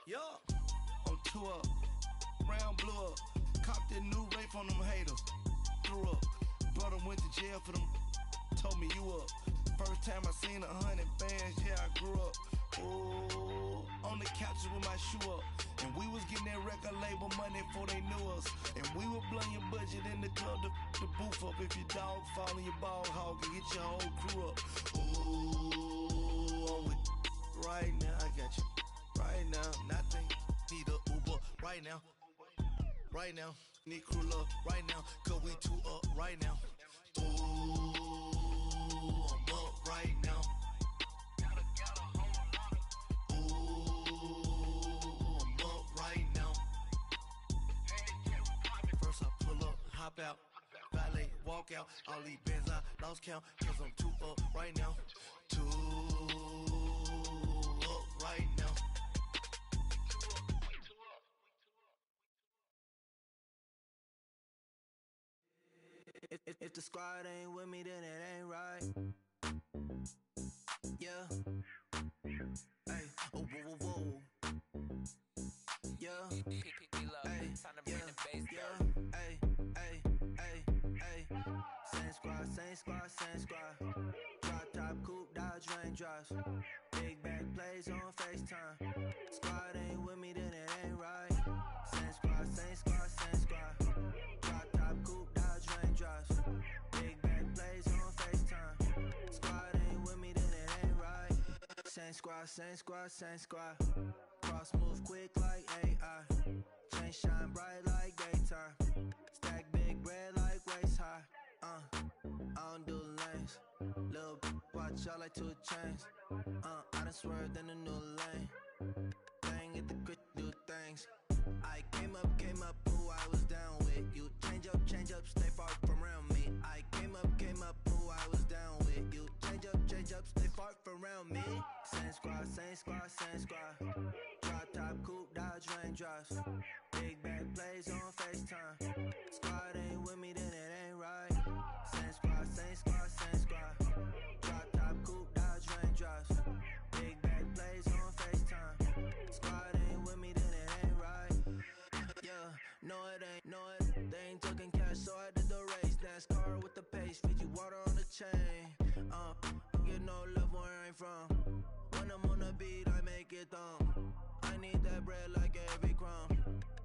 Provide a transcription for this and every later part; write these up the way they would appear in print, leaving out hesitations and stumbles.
Yup, on 2 up, round blew up, copped that new rape on them haters, threw up, brother went to jail for them, told me you up, first time I seen 100 bands, yeah I grew up, ooh, on the couches with my shoe up, and we was getting that record label money before they knew us, and we would blow your budget in the club to the booth up, if your dog fall in your ball hog and get your whole crew up, ooh, I'm with right now, I got you. Right now, nothing. Need a Uber right now. Right now, need crew love right now. Cause we 2 up right now. Ooh, I'm up right now. Ooh, I'm up right now. First I pull up, hop out, valet, walk out. All these bands I lost count. Cause I'm 2 up right now. 2 up right now. If the squad ain't with me, then it ain't right. Yeah. Hey. Oh, whoa, whoa, whoa. Yeah. Hey. Yeah. Yeah. Hey. Hey. Hey. Hey. Same squad, same squad, same squad. Drop top, coupe, Dodge raindrops. Big back plays on FaceTime. Squad ain't with me, then it ain't right. Same squad, same squad, same squad. Drop top, coupe, Dodge raindrops. Big back plays on FaceTime. Squad ain't with me, then it ain't right. Same squad, same squad, same squad. Cross move quick like AI. Chain shine bright like daytime. Stack big bread like waist high. I don't do lanes. Lil' watch out like 2 chains. I done swerved in a new lane. Thing at the grit, do things. I came up, who I was down with. You change up, stay far from around me. I came up, who I was down with. You change up, stay far from around me. Same squad, same squad, same squad. Drop top, coupe, Dodge raindrops. Big back plays on FaceTime. Squad ain't with me, then it ain't right. Same squad, same squad, same squad. Drop top, coupe, Dodge raindrops. Big back plays on FaceTime. Squad ain't with me, then it ain't right. Yeah, no it ain't, they ain't talking cash, so I did the race. NASCAR with the pace, feed you water on the chain. Get no love where I'm from. When I'm on the beat, I make it thumb. I need that bread like every crumb.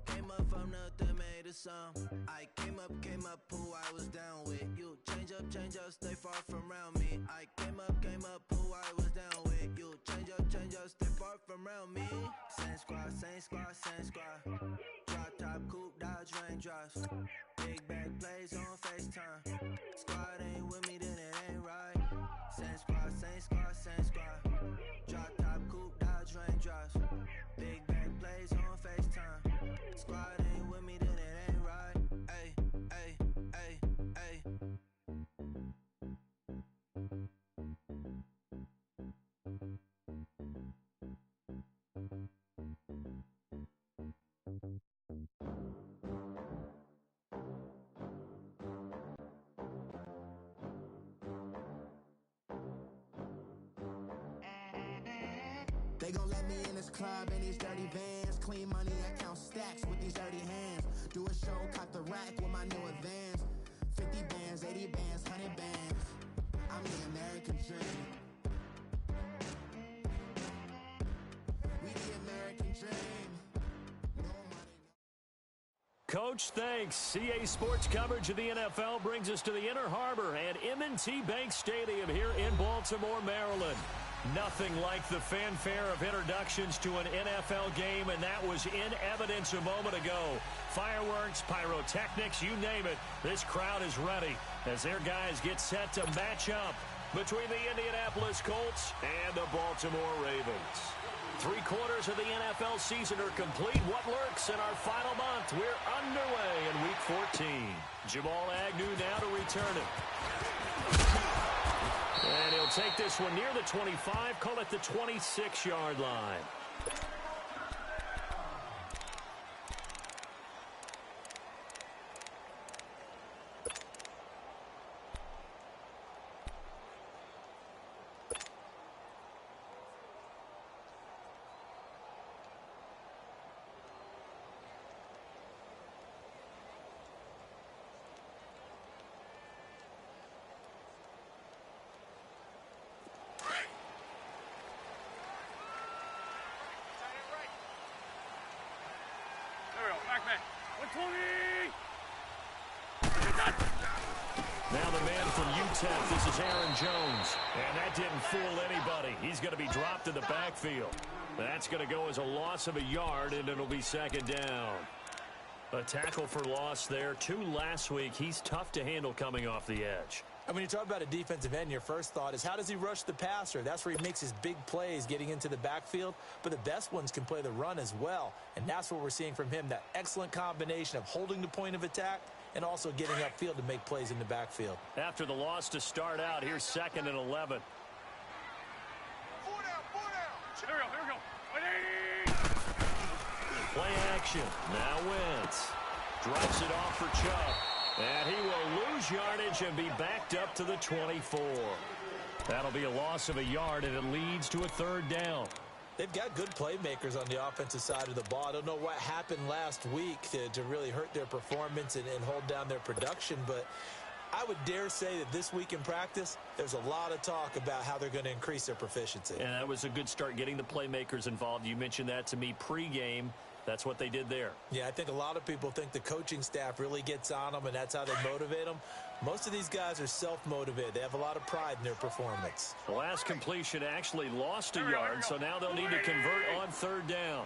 Came up from nothing, made a sum. I came up, who I was down with. You change up, stay far from around me. I came up, who I was down with. You change up, stay far from around me. Same squad, same squad, same squad. Drop top, coupe, Dodge raindrops. Big back plays on FaceTime. Squad ain't with me, then it ain't right. Same squad, same squad, same squad. Drop top, coupe, Dodge raindrops. Big back plays on FaceTime. Squad ain't with me, then it ain't right. Ay, ay, ay, ay. They gon' let me in this club in these dirty vans. Clean money, I count stacks with these dirty hands. Do a show, cop the rack with my new advance. 50 bands, 80 bands, 100 bands. I'm the American dream. We the American dream. No money, no. Coach, thanks. CA Sports coverage of the NFL brings us to the Inner Harbor at M19 Bank Stadium here in Baltimore, Maryland. Nothing like the fanfare of introductions to an NFL game, and that was in evidence a moment ago. Fireworks, pyrotechnics, you name it. This crowd is ready as their guys get set to match up between the Indianapolis Colts and the Baltimore Ravens. 3/4 of the NFL season are complete. What lurks in our final month? We're underway in Week 14. Jamal Agnew now to return it. And he'll take this one near the 25, call it the 26-yard line. Now the man from UTEP, this is Aaron Jones. And that didn't fool anybody. He's going to be dropped in the backfield. That's going to go as a loss of a yard, and it'll be second down. A tackle for loss there. 2 last week. He's tough to handle coming off the edge. And when you talk about a defensive end, your first thought is, how does he rush the passer? That's where he makes his big plays getting into the backfield. But the best ones can play the run as well. And that's what we're seeing from him, that excellent combination of holding the point of attack and also getting upfield to make plays in the backfield. After the loss to start out, here's 2nd and 11. Here we go. Play action. Now Wentz drops it off for Chubb. And he will lose yardage and be backed up to the 24. That'll be a loss of a yard, and it leads to a 3rd down. They've got good playmakers on the offensive side of the ball. I don't know what happened last week to really hurt their performance and hold down their production, but I would dare say that this week in practice, there's a lot of talk about how they're going to increase their proficiency. And that was a good start, getting the playmakers involved. You mentioned that to me pregame. That's what they did there. Yeah, I think a lot of people think the coaching staff really gets on them, and that's how they motivate them. Most of these guys are self-motivated. They have a lot of pride in their performance. The last completion actually lost a yard, so now they'll need to convert on 3rd down.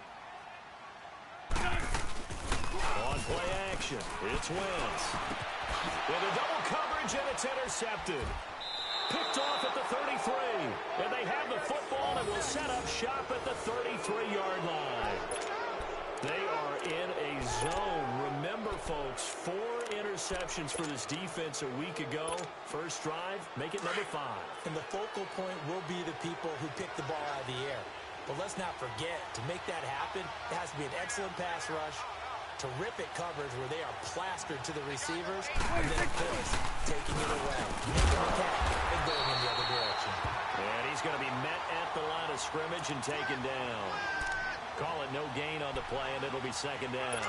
On play action, it's Wentz. With a double coverage, and it's intercepted. Picked off at the 33. And they have the football and will set up shop at the 33-yard line. They are in a zone. Remember, folks, 4 interceptions for this defense a week ago. First drive, make it number 5. And the focal point will be the people who pick the ball out of the air. But let's not forget, to make that happen, it has to be an excellent pass rush, terrific coverage where they are plastered to the receivers, and then, of course, taking it away, making a catch, and going in the other direction. And he's going to be met at the line of scrimmage and taken down. Call it no gain on the play, and it'll be 2nd down.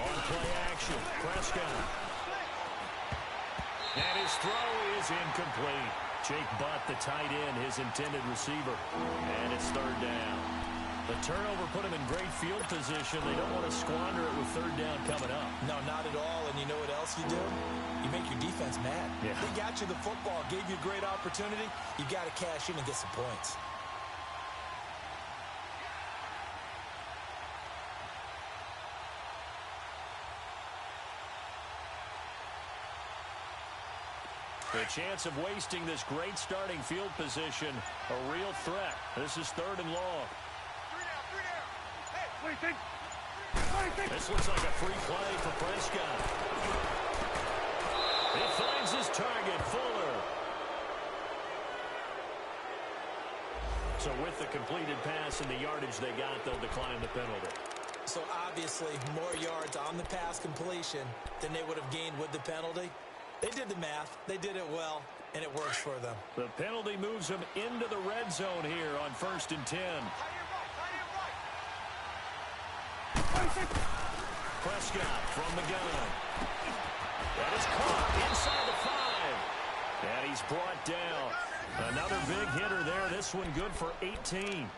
On play action, Prescott. And his throw is incomplete. Jake Butt, the tight end, his intended receiver. And it's 3rd down. The turnover put him in great field position. They don't want to squander it with 3rd down coming up. No, not at all. And you know what else you do? You make your defense mad. Yeah. They got you the football, gave you a great opportunity. You got to cash in and get some points. The chance of wasting this great starting field position, a real threat. This is 3rd and long. This looks like a free play for Prescott. He finds his target, Fuller. So with the completed pass and the yardage they got, they'll decline the penalty. So obviously more yards on the pass completion than they would have gained with the penalty. They did the math. They did it well, and it works for them. The penalty moves them into the red zone here on 1st and 10. Prescott from the gun. That is caught inside the 5. And he's brought down. Another big hitter there. This one good for 18.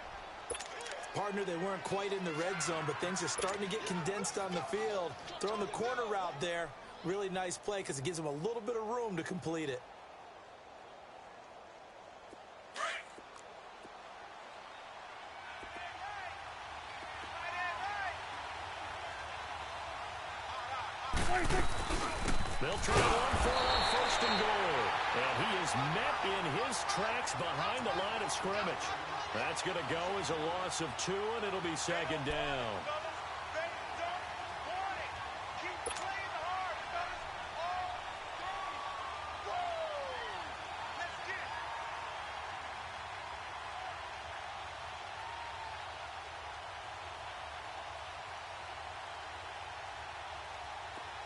Partner, they weren't quite in the red zone, but things are starting to get condensed on the field. Throwing the corner route there. Really nice play because it gives them a little bit of room to complete it. They'll try one for on 1st and goal. And he is met in his tracks behind the line of scrimmage. That's going to go as a loss of 2, and it'll be 2nd down.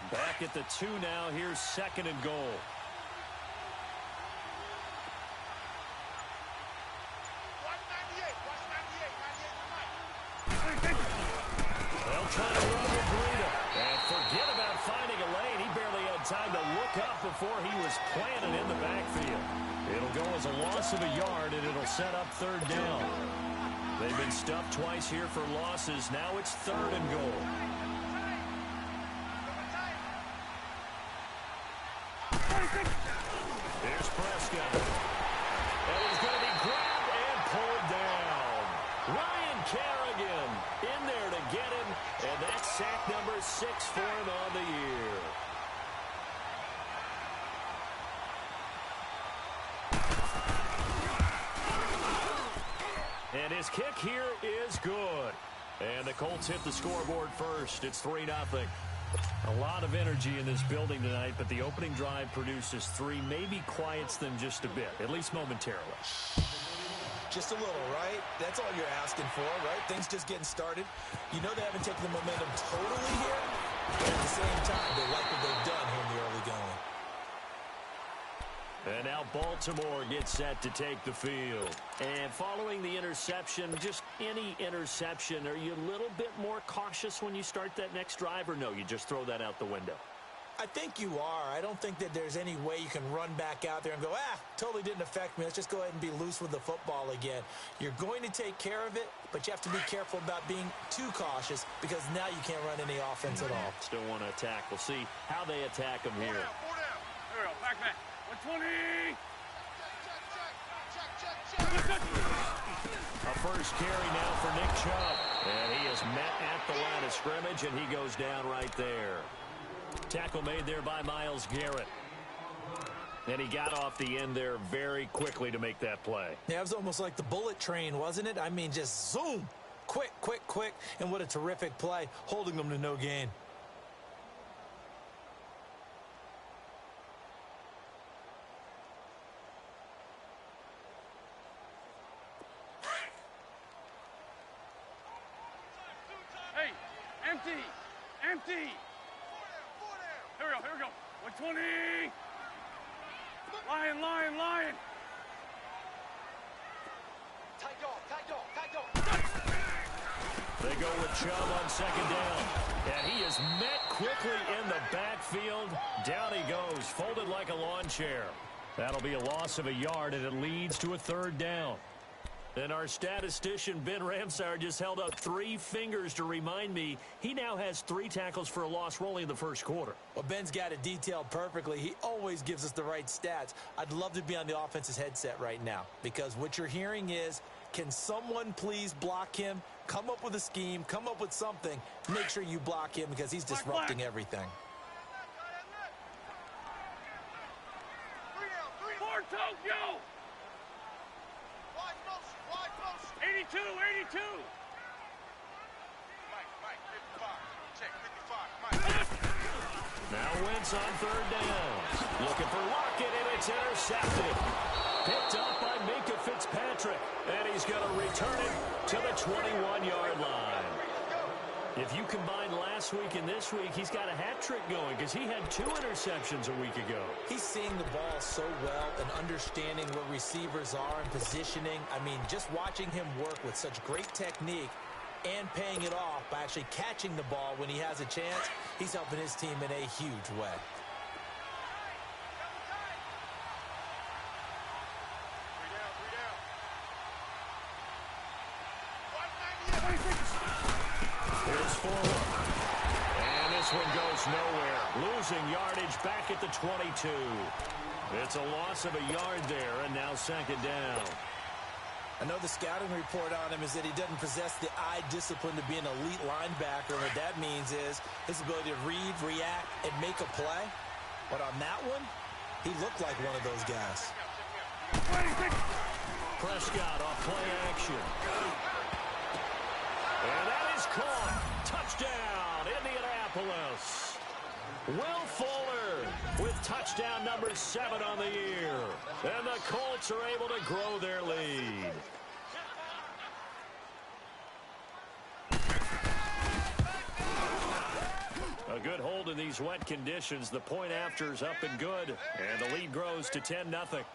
Back at the 2 now. Here's 2nd and goal. They'll try to run with Breida. And forget about finding a lane. He barely had time to look up before he was planted in the backfield. It'll go as a loss of a yard, and it'll set up third down. They've been stuffed twice here for losses. Now it's third and goal. Here's Prescott. And he's going to be grabbed and pulled down. Ryan Kerrigan in there to get him, and that's sack number 6 for him on the year. And his kick here is good. And the Colts hit the scoreboard first. It's 3-0. A lot of energy in this building tonight, but the opening drive produces 3, maybe quiets them just a bit, at least momentarily. Just a little, right? That's all you're asking for, right? Things just getting started. You know they haven't taken the momentum totally here, but at the same time, they like what they've done here in the early going. And now Baltimore gets set to take the field. And following the interception, just any interception, are you a little bit more cautious when you start that next drive, or no, you just throw that out the window? I think you are. I don't think that there's any way you can run back out there and go, totally didn't affect me. Let's just go ahead and be loose with the football again. You're going to take care of it, but you have to be careful about being too cautious because now you can't run any offense at all. Still want to attack. We'll see how they attack them here. Four down. There we go. Back, man. 120. A first carry now for Nick Chubb. And he is met at the line of scrimmage, and he goes down right there. Tackle made there by Myles Garrett. And he got off the end there very quickly to make that play. Yeah, it was almost like the bullet train, wasn't it? I mean, just zoom. Quick, quick, quick. And what a terrific play, holding them to no gain. Hey, empty. Empty. Here we go. 120. Lion. They go with Chubb on second down. And he is met quickly in the backfield. Down he goes, folded like a lawn chair. That'll be a loss of a yard, and it leads to a third down. And our statistician, Ben Ramsar, just held up 3 fingers to remind me he now has 3 tackles for a loss. We're only in the first quarter. Well, Ben's got it detailed perfectly. He always gives us the right stats. I'd love to be on the offense's headset right now because what you're hearing is, can someone please block him? Come up with a scheme. Come up with something. Make sure you block him because he's disrupting everything. 4 Tokyo. 82. Mike, 55. Check, 55. Now Wentz on third down. Looking for Lockett, and it's intercepted. Picked up by Minkah Fitzpatrick, and he's going to return it to the 21-yard line. If you combine last week and this week, he's got a hat trick going because he had 2 interceptions a week ago. He's seeing the ball so well and understanding where receivers are and positioning. I mean, just watching him work with such great technique and paying it off by actually catching the ball when he has a chance, he's helping his team in a huge way. Here's forward. And this one goes nowhere. Losing yardage back at the 22. It's a loss of a yard there, and now second down. I know the scouting report on him is that he doesn't possess the eye discipline to be an elite linebacker. What that means is his ability to read, react, and make a play. But on that one, he looked like one of those guys. Prescott off play action. And that is caught. Touchdown, Indianapolis. Will Fuller with touchdown number 7 on the year. And the Colts are able to grow their lead. A good hold in these wet conditions. The point after is up and good. And the lead grows to 10-0.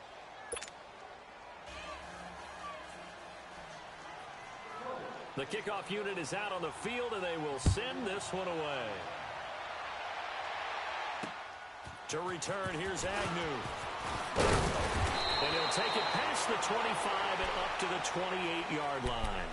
The kickoff unit is out on the field, and they will send this one away. To return, here's Agnew. And he'll take it past the 25 and up to the 28-yard line.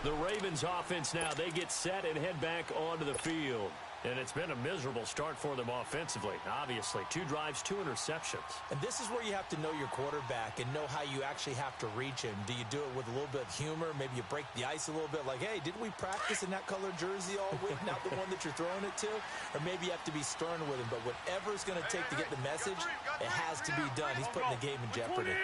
The Ravens offense now, they get set and head back onto the field. And it's been a miserable start for them offensively. Obviously, 2 drives, 2 interceptions. And this is where you have to know your quarterback and know how you actually have to reach him. Do you do it with a little bit of humor? Maybe you break the ice a little bit like, hey, didn't we practice in that colored jersey all week, not the one that you're throwing it to? Or maybe you have to be stern with him. But whatever it's going to take to get the message, it has to be done. He's putting the game in jeopardy.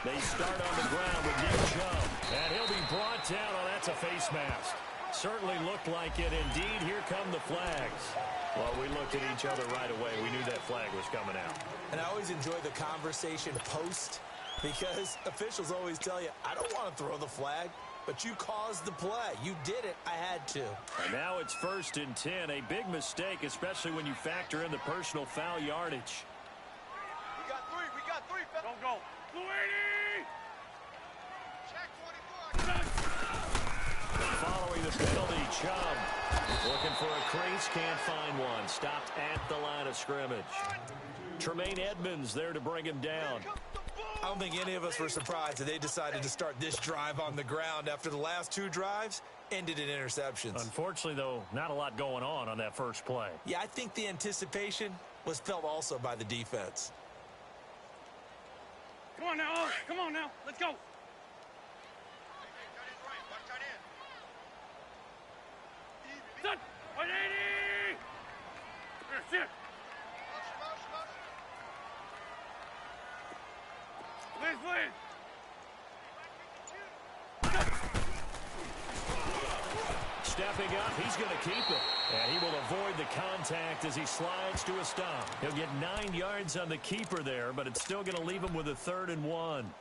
They start on the ground with Nick Chubb. And he'll be brought down. Oh, that's a face mask. Certainly looked like it. Indeed, here come the flags. Well, we looked at each other right away. We knew that flag was coming out. And I always enjoy the conversation post because officials always tell you, I don't want to throw the flag, but you caused the play. You did it. I had to. And now it's 1st and 10. A big mistake, especially when you factor in the personal foul yardage. We got 3. We got 3. Don't go. 280. Check 24. Following the penalty, Chubb looking for a crease, can't find one. Stopped at the line of scrimmage. Tremaine Edmonds there to bring him down. I don't think any of us were surprised that they decided to start this drive on the ground after the last 2 drives ended in interceptions. Unfortunately, though, not a lot going on that first play. Yeah, I think the anticipation was felt also by the defense. Come on now. Come on now. Let's go. Set. 180. Here, sit. Please. Stepping up, he's going to keep it. And he will avoid the contact as he slides to a stop. He'll get 9 yards on the keeper there, but it's still going to leave him with a 3rd and 1.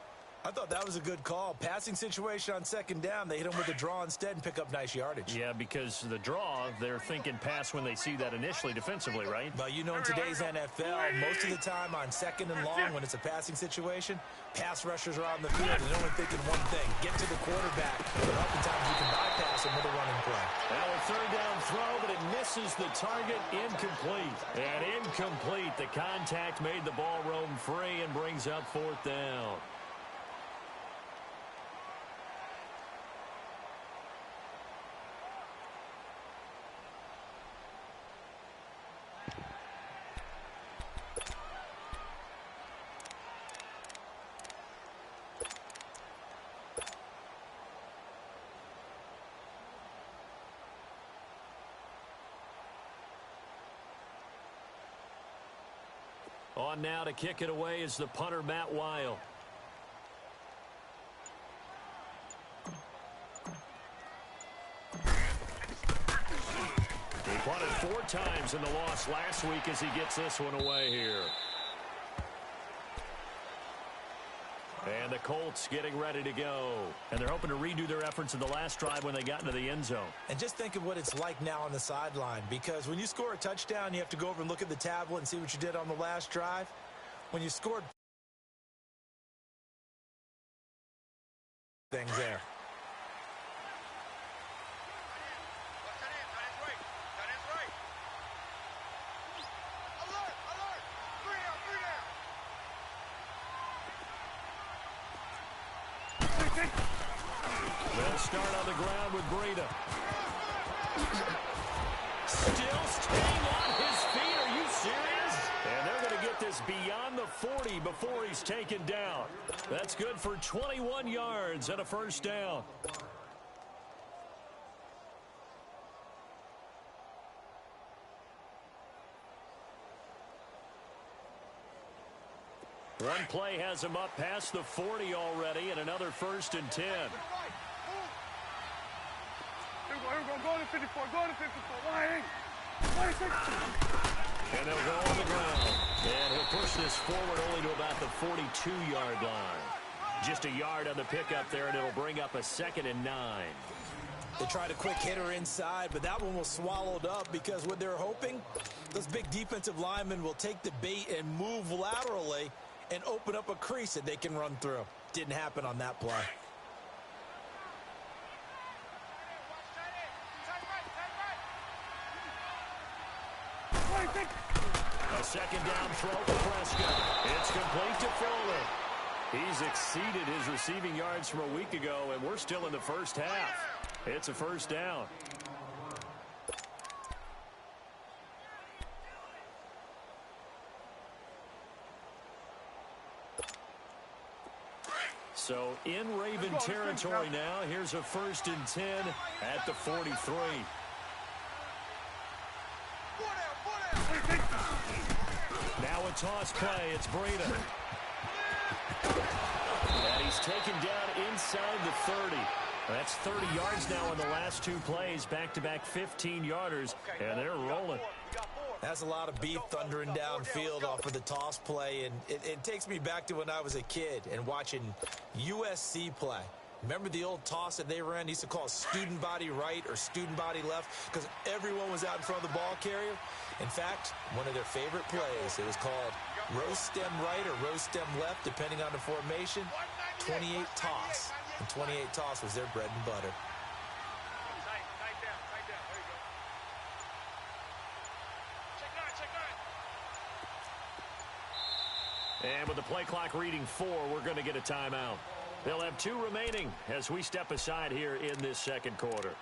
I thought that was a good call. Passing situation on 2nd down. They hit him with the draw instead and pick up nice yardage. Yeah, because the draw, they're thinking pass when they see that initially defensively, right? But you know in today's NFL, most of the time on 2nd and long when it's a passing situation, pass rushers are on the field and they're only thinking one thing, get to the quarterback. But oftentimes you can bypass him with a running play. Now a 3rd down throw, but it misses the target. Incomplete. And incomplete. The contact made the ball roam free and brings up 4th down. On now to kick it away is the punter, Matt Weil. He punted 4 times in the loss last week as he gets this one away here. And the Colts getting ready to go. And they're hoping to redo their efforts in the last drive when they got into the end zone. And just think of what it's like now on the sideline. Because when you score a touchdown, you have to go over and look at the tablet and see what you did on the last drive. When you scored things there. They'll start on the ground with Breida. Still staying on his feet. Are you serious? And they're going to get this beyond the 40 before he's taken down. That's good for 21 yards and a 1st down. One play has him up past the 40 already, and another 1st and 10. Here we go. Go to 54. Go to 54. Line. And they'll go on the ground. And he'll push this forward only to about the 42-yard line. Just a yard on the pickup there, and it'll bring up a 2nd and 9. They tried a quick hitter inside, but that one was swallowed up because what they're hoping, those big defensive linemen will take the bait and move laterally and open up a crease that they can run through. Didn't happen on that play. second down throw to Prescott. It's complete to Fuller. He's exceeded his receiving yards from a week ago, and we're still in the first half. It's a first down. So in Raven territory now. Here's a 1st and 10 at the 43. Now a toss play. It's Breida. And he's taken down inside the 30. That's 30 yards now in the last 2 plays. Back-to-back 15-yarders, and they're rolling. That's a lot of beef thundering downfield off of the toss play, and it takes me back to when I was a kid and watching USC play. Remember the old toss that they ran? They used to call it student body right or student body left because everyone was out in front of the ball carrier. In fact, one of their favorite plays, it was called roast stem right or roast stem left, depending on the formation, 28 toss. And 28 toss was their bread and butter. And with the play clock reading 4, we're going to get a timeout. They'll have 2 remaining as we step aside here in this second quarter.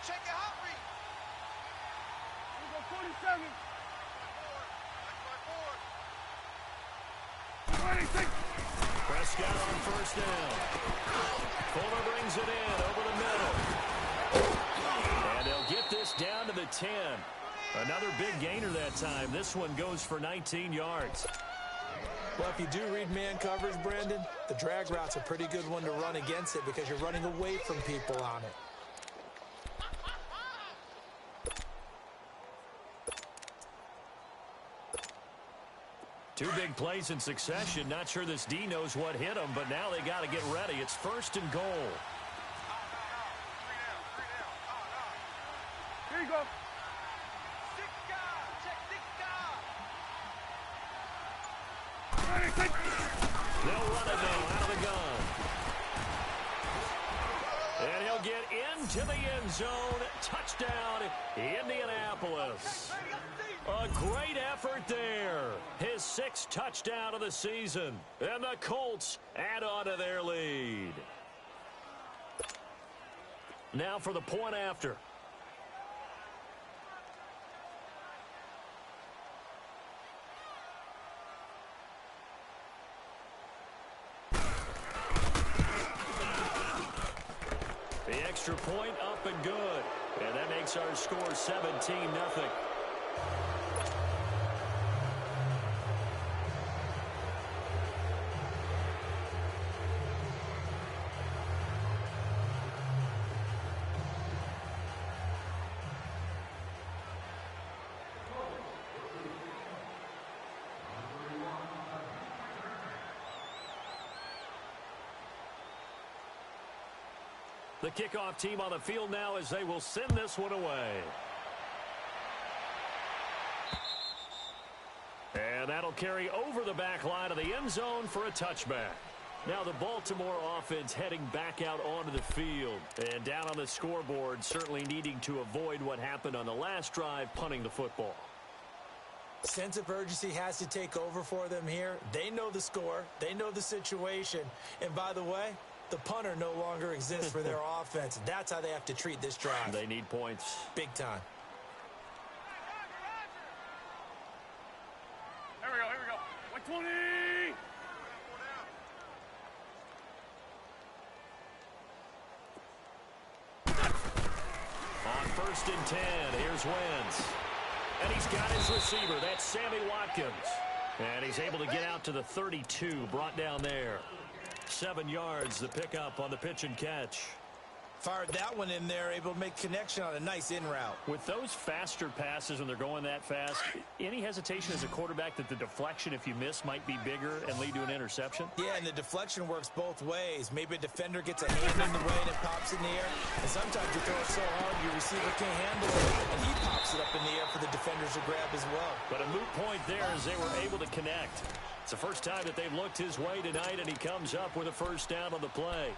Check it out, Reed. We go 47. Prescott on 1st down. Fuller brings it in over the middle. And they'll get this down to the 10. Another big gainer that time. This one goes for 19 yards. Well, if you do read man coverage, Brandon, the drag route's a pretty good one to run against it because you're running away from people on it. Two big plays in succession. Not sure this D knows what hit him, but now they got to get ready. It's 1st and goal. Here you go. They'll run it now out of the gun. And he'll get into the end zone. Touchdown, Indianapolis. A great effort there. His 6th touchdown of the season. And the Colts add on to their lead. Now for the point after. The extra point up and good. And that makes our score 17-0. The kickoff team on the field now as they will send this one away. And that'll carry over the back line of the end zone for a touchback. Now the Baltimore offense heading back out onto the field. And down on the scoreboard, certainly needing to avoid what happened on the last drive, punting the football. Sense of urgency has to take over for them here. They know the score. They know the situation. And by the way, the punter no longer exists for their offense. That's how they have to treat this drive. They need points. Big time. Here we go. 120. On 1st and 10, here's Wentz. And he's got his receiver. That's Sammy Watkins. And he's able to get out to the 32, brought down there. 7 yards, the pickup on the pitch and catch. Fired that one in there, able to make connection on a nice in route. With those faster passes when they're going that fast, any hesitation as a quarterback that the deflection, if you miss, might be bigger and lead to an interception? Yeah, and the deflection works both ways. Maybe a defender gets a hand in the way and it pops in the air. And sometimes you throw it so hard your receiver can't handle it, and he pops it up in the air for the defenders to grab as well. But a moot point there as they were able to connect. It's the first time that they've looked his way tonight, and he comes up with a first down on the play.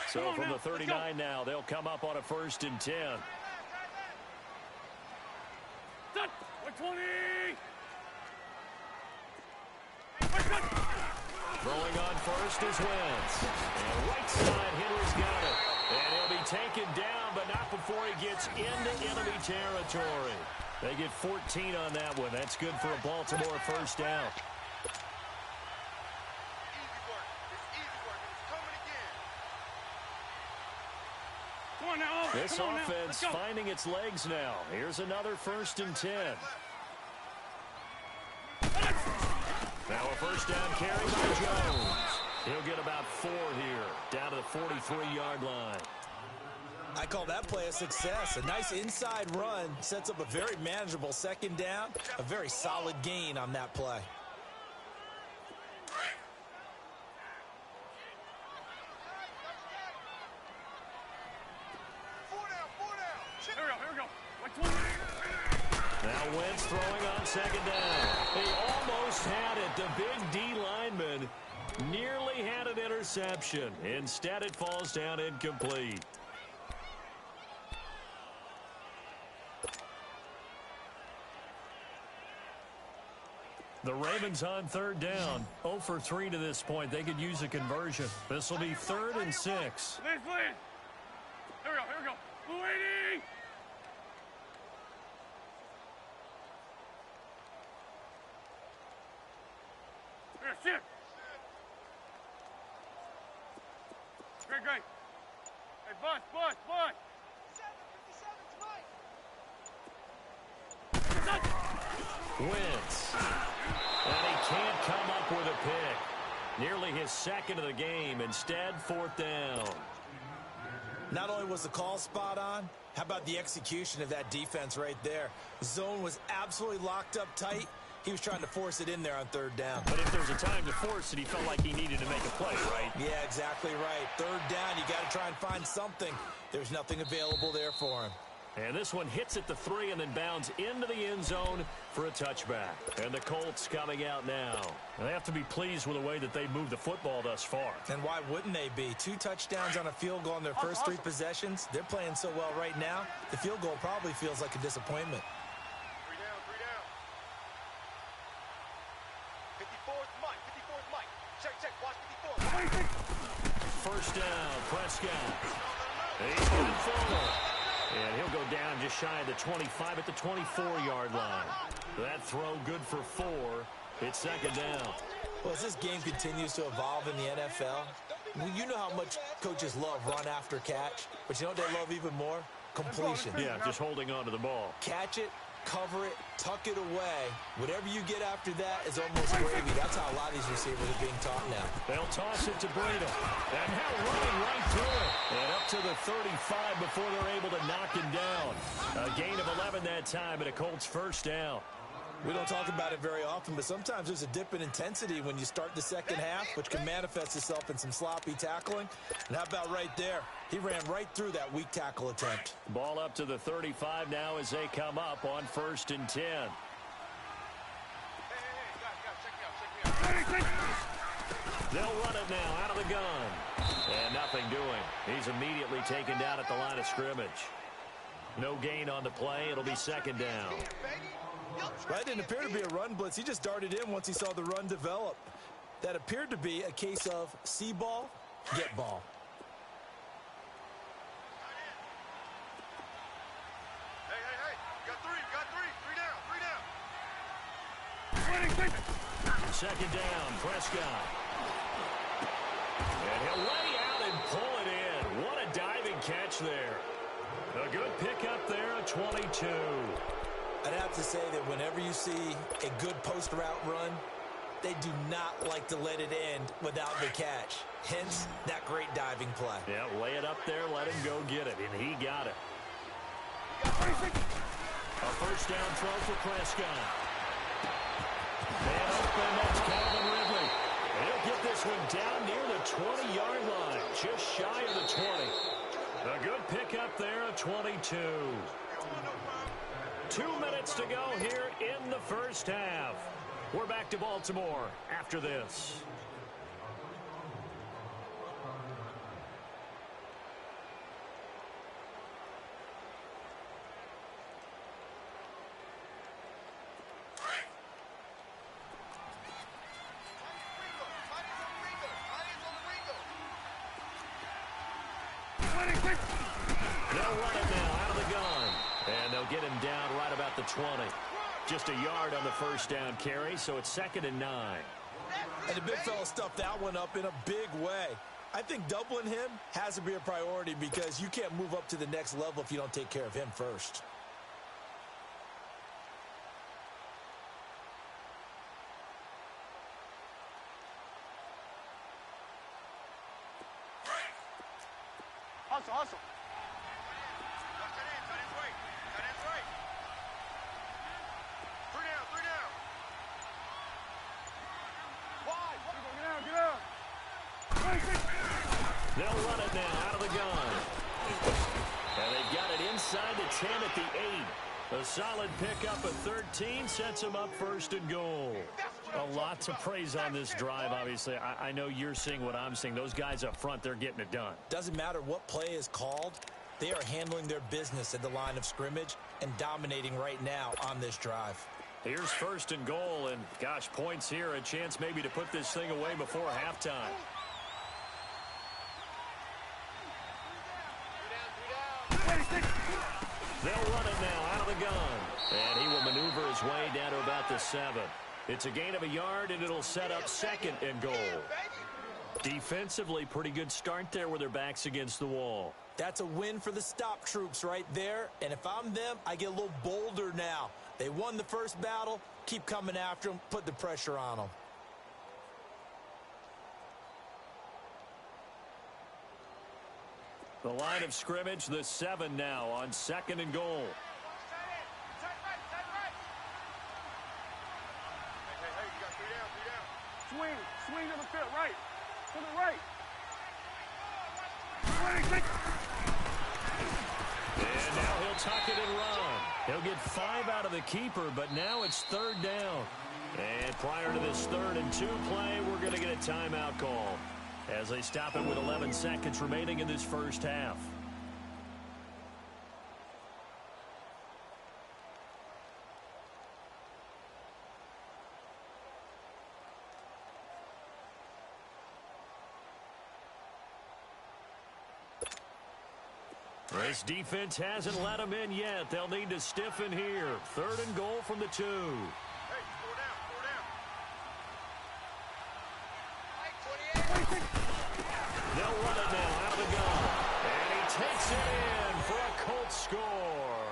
So from the 39 now, they'll come up on a 1st and 10. Throwing on first is Wentz. And right side, Henry's got it. And he'll be taken down, but not before he gets into enemy territory. They get 14 on that one. That's good for a Baltimore first down. This offense finding its legs now. Here's another 1st and 10. Now a first down carry by Jones. He'll get about 4 here, down to the 43-yard line. I call that play a success. A nice inside run sets up a very manageable 2nd down. A very solid gain on that play. Now Wentz throwing on 2nd down. He almost had it. The big D lineman nearly had an interception. Instead, it falls down incomplete. The Ravens on 3rd down. 0 for 3 to this point. They could use a conversion. This will be 3rd and 6. Please. Here we go. Waiting. Here, sit. Great. Hey, bus. 57's Mike. Wentz. And he can't come up with a pick. Nearly his 2nd of the game. Instead, 4th down. Not only was the call spot on, how about the execution of that defense right there? The zone was absolutely locked up tight. He was trying to force it in there on 3rd down. But if there's a time to force it, he felt like he needed to make a play, right? Yeah, exactly right. 3rd down, you got to try and find something. There's nothing available there for him. And this one hits at the 3 and then bounds into the end zone for a touchback. And the Colts coming out now. And they have to be pleased with the way that they moved the football thus far. And why wouldn't they be? 2 touchdowns on a field goal in their first 3 possessions. They're playing so well right now, the field goal probably feels like a disappointment. 3 down. 54's Mike. Check. Watch 54. First down, Prescott. He's got Fuller. And he'll go down just shy of the 25 at the 24-yard line. That throw good for 4. It's 2nd down. Well, as this game continues to evolve in the NFL, you know how much coaches love run after catch, but you know what they love even more? Completion. Yeah, just holding on to the ball. Catch it, cover it, tuck it away. Whatever you get after that is almost gravy. That's how a lot of these receivers are being taught now. They'll toss it to Breida. And now running right through it. And up to the 35 before they're able to knock him down. A gain of 11 that time and a Colts first down. We don't talk about it very often, but sometimes there's a dip in intensity when you start the 2nd half, which can manifest itself in some sloppy tackling. And how about right there? He ran right through that weak tackle attempt. Ball up to the 35 now as they come up on 1st and 10. They'll run it now out of the gun. And nothing doing. He's immediately taken down at the line of scrimmage. No gain on the play. It'll be 2nd down. That didn't appear to be a run blitz. He just darted in once he saw the run develop. That appeared to be a case of see ball, get ball. Hey. Got 3 down. 2nd down, Prescott. And he'll lay out and pull it in. What a diving catch there. A good pickup there at 22. I'd have to say that whenever you see a good post route run, They do not like to let it end without the catch. Hence, that great diving play. Yeah, lay it up there, let him go get it, and he got it. A first down throw for Prescott. And open, that's Calvin Ridley. He'll get this one down near the 20-yard line, just shy of the 20. A good pickup there, a 22. 2 minutes to go here in the first half. We're back to Baltimore after this. They'll run it now out of the gun. And they'll get him down right about the 20. Just a yard on the first down carry, so it's 2nd and 9. And the big fella stuffed that one up in a big way. I think doubling him has to be a priority because you can't move up to the next level if you don't take care of him first. Hustle, hustle. They'll run it now out of the gun. And they've got it inside the 10 at the 8. A solid pickup of 13 sets them up 1st and goal. A lot to praise on this drive, obviously. I know you're seeing what I'm seeing. Those guys up front, they're getting it done. Doesn't matter what play is called. They are handling their business at the line of scrimmage and dominating right now on this drive. Here's 1st and goal, and gosh, points here. A chance maybe to put this thing away before halftime. They'll run it now out of the gun. And he will maneuver his way down to about the 7. It's a gain of a yard, and it'll set up 2nd and goal. Defensively, pretty good start there with their backs against the wall. That's a win for the stop troops right there. And if I'm them, I get a little bolder now. They won the first battle. Keep coming after them. Put the pressure on them. The line of scrimmage, the 7 now on 2nd and goal. Swing to the field, right. To the right. And now he'll tuck it and run. He'll get 5 out of the keeper, but now it's 3rd down. And prior to this 3rd and 2 play, we're going to get a timeout call as they stop it with 11 seconds remaining in this first half. This defense hasn't let them in yet. They'll need to stiffen here. 3rd and goal from the 2. Hey, 4 down, 4 down. They'll run it now out of the gun. And he takes it in for a Colts score.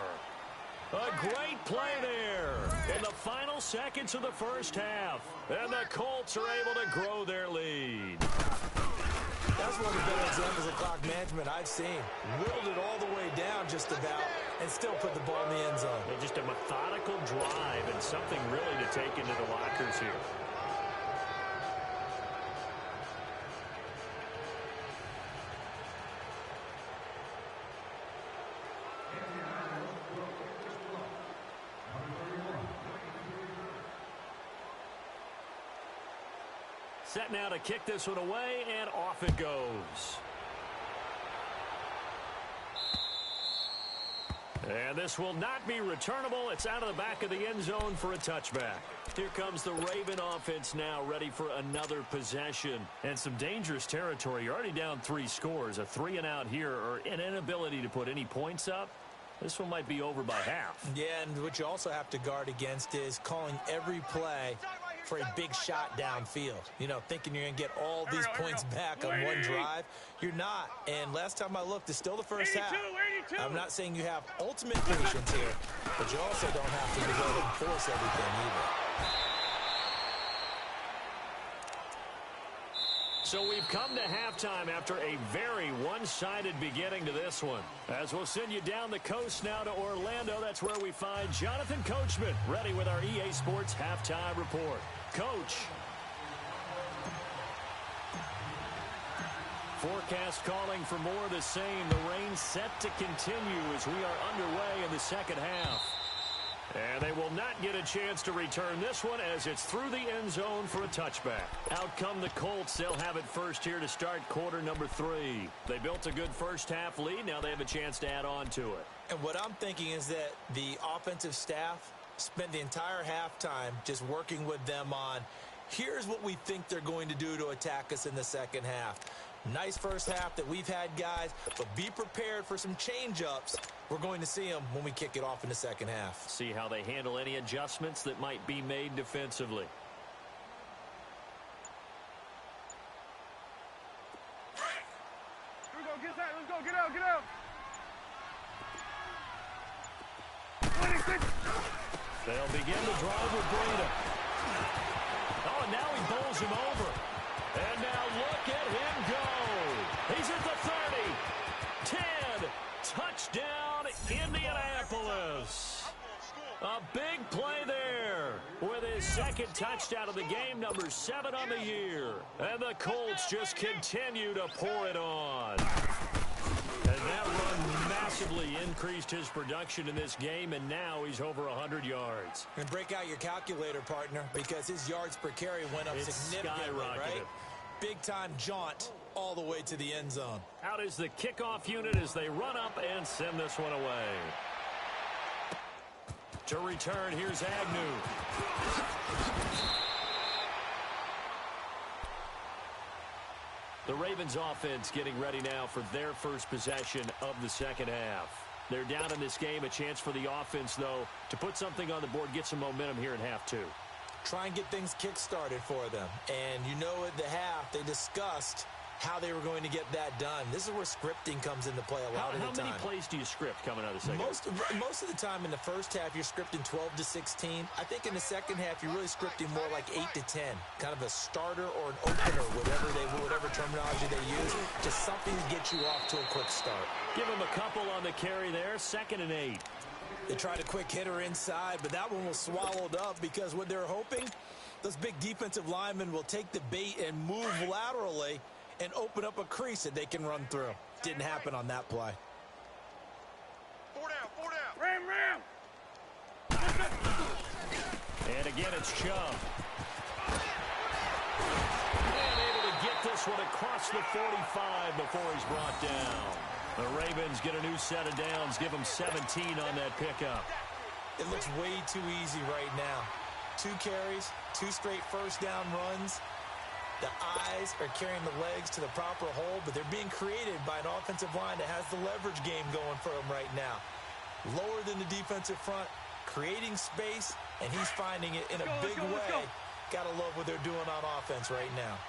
A great play there in the final seconds of the first half. And the Colts are able to grow their lead. That's one of the better examples of clock management I've seen. Whittled it all the way down just about and still put the ball in the end zone. Yeah, just a methodical drive and something really to take into the lockers here. Set now to kick this one away, and off it goes. And this will not be returnable. It's out of the back of the end zone for a touchback. Here comes the Raven offense now, ready for another possession. And some dangerous territory. You're already down 3 scores. A 3-and-out here, or an inability to put any points up. This one might be over by half. Yeah, and what you also have to guard against is calling every play for a big shot downfield. You know, thinking you're going to get all these points back on one drive. You're not. And last time I looked, it's still the first half. I'm not saying you have ultimate patience here, but you also don't have to go ahead and force everything either. So we've come to halftime after a very one-sided beginning to this one. As we'll send you down the coast now to Orlando, that's where we find Jonathan Coachman, ready with our EA Sports Halftime Report. Coach. Forecast calling for more of the same. The rain set to continue as we are underway in the second half. And they will not get a chance to return this one as it's through the end zone for a touchback. Out come the Colts. They'll have it first here to start quarter number 3. They built a good first half lead. Now they have a chance to add on to it. And what I'm thinking is that the offensive staff spent the entire halftime just working with them on, here's what we think they're going to do to attack us in the second half. Nice first half that we've had, guys, but be prepared for some change-ups. We're going to see them when we kick it off in the second half. See how they handle any adjustments that might be made defensively. Here we go, get that, let's go, get out, get out. 26. They'll begin to drive with Breda. Oh, and now he bowls him over. And now look at him go. He's at the 30. 10. Touchdown, Indianapolis. A big play there with his second touchdown of the game, number 7 on the year. And the Colts just continue to pour it on. And that run massively increased his production in this game, and now he's over 100 yards. And break out your calculator, partner, because his yards per carry went up significantly, right? Big-time jaunt all the way to the end zone. Out is the kickoff unit as they run up and send this one away. To return, here's Agnew. The Ravens offense getting ready now for their first possession of the second half. They're down in this game. A chance for the offense, though, to put something on the board, get some momentum here in half 2. Try and get things kick-started for them. And you know at the half, they discussed how they were going to get that done. This is where scripting comes into play a lot of the time. How many plays do you script coming out of the second half? Most of the time in the first half, you're scripting 12 to 16. I think in the second half, you're really scripting more like 8 to 10. Kind of a starter or an opener, whatever terminology they use. Just something to get you off to a quick start. Give them a couple on the carry there. 2nd and 8. They tried a quick hitter inside, but that one was swallowed up because what they're hoping, those big defensive linemen will take the bait and move laterally and open up a crease that they can run through. Didn't happen on that play. 4 down. Ram. And again, it's Chubb. And able to get this one across the 45 before he's brought down. The Ravens get a new set of downs, give them 17 on that pickup. It looks way too easy right now. 2 carries, 2 straight first down runs. The eyes are carrying the legs to the proper hole, but they're being created by an offensive line that has the leverage game going for them right now. Lower than the defensive front, creating space, and he's finding it in a big way. Gotta love what they're doing on offense right now.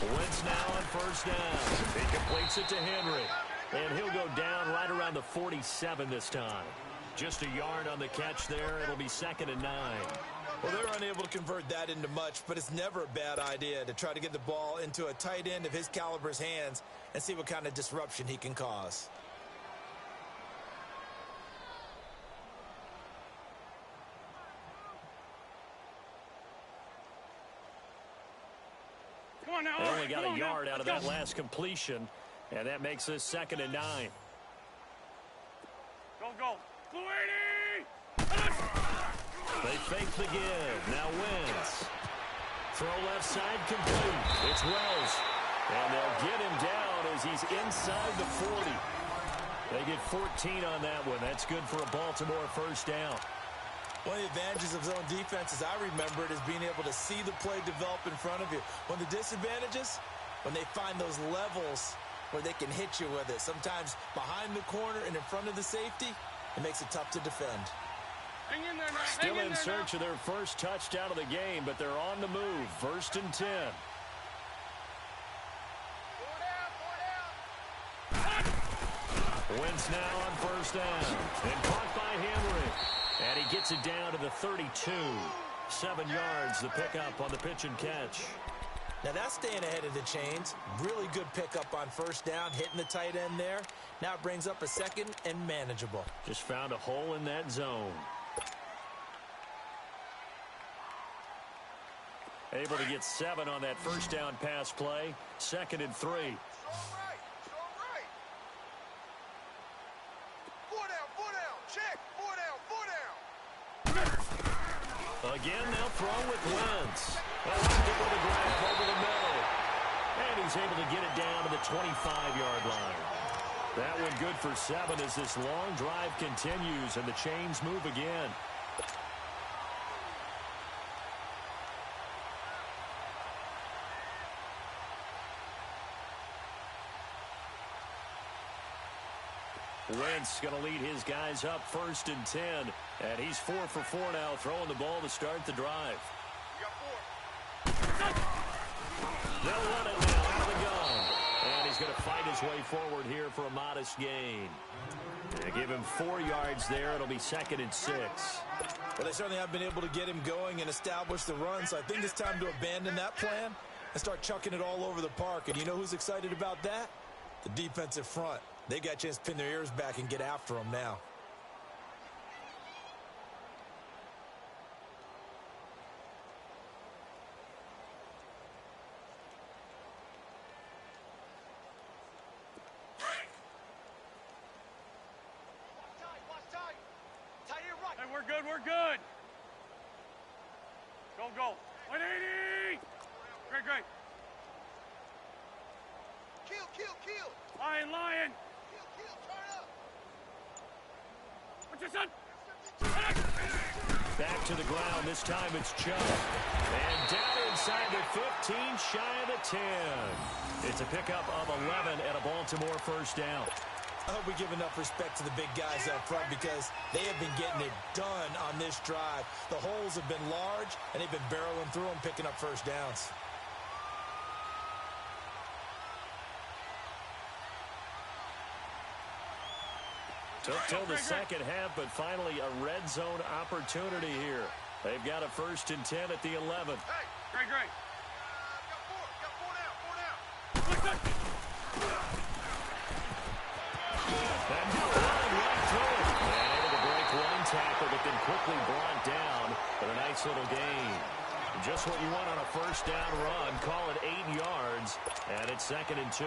Wentz now on first down. He completes it to Henry. And he'll go down right around the 47 this time. Just a yard on the catch there. It'll be 2nd and 9. Well, they're unable to convert that into much, but it's never a bad idea to try to get the ball into a tight end of his caliber's hands and see what kind of disruption he can cause. They only got a yard out of that last completion, and that makes this 2nd and 9. Go. They fake the give. Now Wentz. Throw left side complete. It's Wells. And they'll get him down as he's inside the 40. They get 14 on that one. That's good for a Baltimore first down. One of the advantages of zone defense, as I remember it, is being able to see the play develop in front of you. One of the disadvantages, when they find those levels where they can hit you with it. Sometimes behind the corner and in front of the safety, it makes it tough to defend. Hang in there now. Still in search of their first touchdown of the game, but they're on the move. 1st and 10. 4 down. Wentz now on first down. And caught by Henry. And he gets it down to the 32. 7 yards, the pickup on the pitch and catch. Now that's staying ahead of the chains. Really good pickup on first down, hitting the tight end there. Now it brings up a second and manageable. Just found a hole in that zone. Able to get 7 on that first down pass play. 2nd and 3. Strong right. Strong right. 4 down. 4 down. Check. 4 down. 4 down. Again, they'll throw with Wentz. Elected with a grab over the middle. And he's able to get it down to the 25-yard line. That one good for 7 as this long drive continues and the chains move again. Wentz going to lead his guys up 1st and 10. And he's 4 for 4 now, throwing the ball to start the drive. You got 4. They'll run it now out of the gun. And he's going to fight his way forward here for a modest gain. They give him 4 yards there. It'll be 2nd and 6. Well, they certainly have been able to get him going and establish the run, so I think it's time to abandon that plan and start chucking it all over the park. And you know who's excited about that? The defensive front. They got a chance to pin their ears back and get after him now. Watch tight. Tight here right. Hey, we're good. We're good. Go. 180. Great. Kill. Lion. Kill. Turn up. What's your son? Back to the ground. This time it's Chubb. And down inside the 15, shy of the 10. It's a pickup of 11 and a Baltimore first down. I hope we give enough respect to the big guys up front because they have been getting it done on this drive. The holes have been large, and they've been barreling through them, picking up first downs. Took till the second half, but finally a red zone opportunity here. They've got a 1st and 10 at the 11. Hey. Great. Got 4 down. And right through it. And able to break one tackle, but then quickly brought down. But a nice little gain. Just what you want on a first down run. Call it 8 yards. And it's 2nd and 2.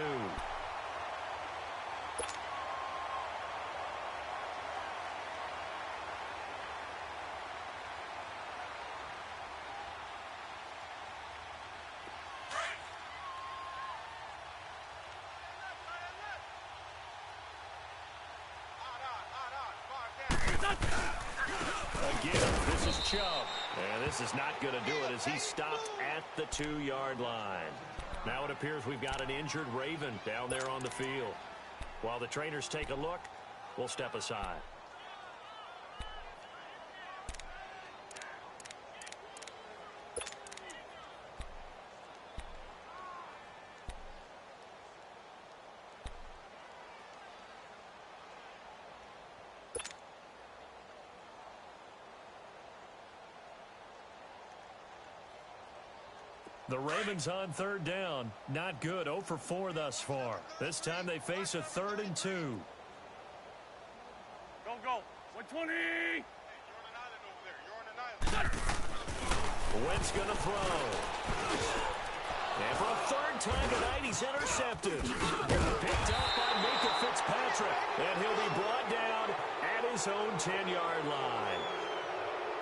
Again, this is Chubb. And this is not going to do it as he stopped at the 2-yard line. Now it appears we've got an injured Raven down there on the field. While the trainers take a look, we'll step aside. The Ravens on 3rd down. Not good. 0 for 4 thus far. This time they face a 3rd and 2. Go. 120. Hey, you're on an island over there. You're on an island. Wentz going to throw. And for a 3rd time tonight, he's intercepted. Picked up by Mika Fitzpatrick. And he'll be brought down at his own 10-yard line.